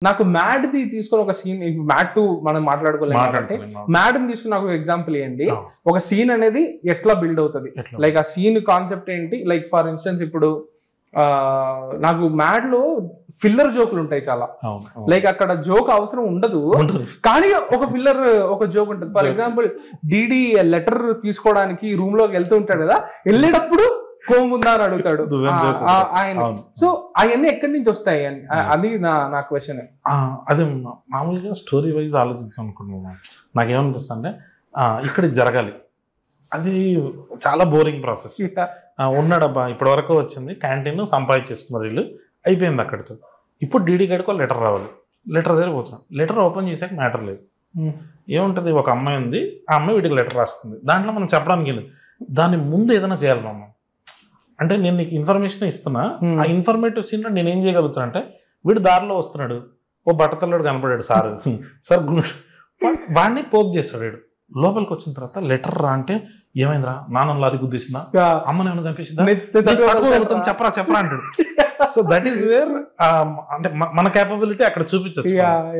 నాకు mad the తీసుకొని ఒక సీన్, మ్యాడ్ 2 మనం మాట్లాడుకోలేదు. మ్యాడ్ ని తీసుకుని నాకు ఎగ్జాంపుల్ ఇవ్వండి. ఒక సీన్ అనేది ఎట్లా బిల్డ్ అవుతుంది, లైక్ ఆ సీన్ కాన్సెప్ట్ ఏంటి? లైక్ ఫర్ ఇన్స్టెన్స్ ఇప్పుడు నాకు మ్యాడ్ లో ఫిల్లర్ జోకులు ఉంటాయి చాలా. లైక్ అక్కడ జోక్ అవసరం ఉండదు, కానీ ఒక ఫిల్లర్ ఒక జోక్ ఉంటుంది. ఫర్ ఎగ్జాంపుల్ డిడి లెటర్ తీసుకోవడానికి రూమ్ లోకి వెళ్తూ ఉంటాడు కదా, వెళ్ళేటప్పుడు కోముందా అని అడుగుతాడు ఆయన. సో అవన్నీ ఎక్కడి నుంచి వస్తాయి అని, అది నా క్వశ్చన్. అదే మామూలుగా స్టోరీ వైజ్ ఆలోచించాం అనుకున్నాను. నాకేమనిపిస్తుంది అంటే ఇక్కడ జరగాలి, అది చాలా బోరింగ్ ప్రాసెస్. ఉన్నాడబ్బా ఇప్పటి వరకు వచ్చింది క్యాంటీన్ సంపాదించేస్తున్నారు వీళ్ళు, అయిపోయింది అక్కడితో. ఇప్పుడు డీడీ గడికో లెటర్ రావాలి, లెటర్ దగ్గర పోతున్నాం. లెటర్ ఓపెన్ చేసాక మ్యాటర్ లేదు. ఏముంటుంది, ఒక అమ్మాయి ఉంది, ఆ అమ్మాయి వీడికి లెటర్ రాస్తుంది. దాంట్లో మనం చెప్పడానికి లేదు, దాని ముందు ఏదైనా చేయాలి మనం. అంటే నేను నీకు ఇన్ఫర్మేషన్ ఇస్తున్నా, ఆ ఇన్ఫర్మేటివ్ సీన్లో నేను ఏం చేయగలుగుతున్నా అంటే, వీడు దారిలో వస్తున్నాడు, ఓ బట్టతల్లాడు కనపడాడు సార్ వాడిని పోక్ చేస్తాడు. వీడు లోపలికి వచ్చిన తర్వాత లెటర్ రా అంటే, ఏమైందిరా నాన్న లారీ గుద్దేసిందా, అమ్మని ఏమైనా చంపేసిందా, చెప్పరా చెప్పరా అంటాడు. సో దట్ ఈస్ వేర్ అంటే మన క్యాపబిలిటీ అక్కడ చూపించచ్చు.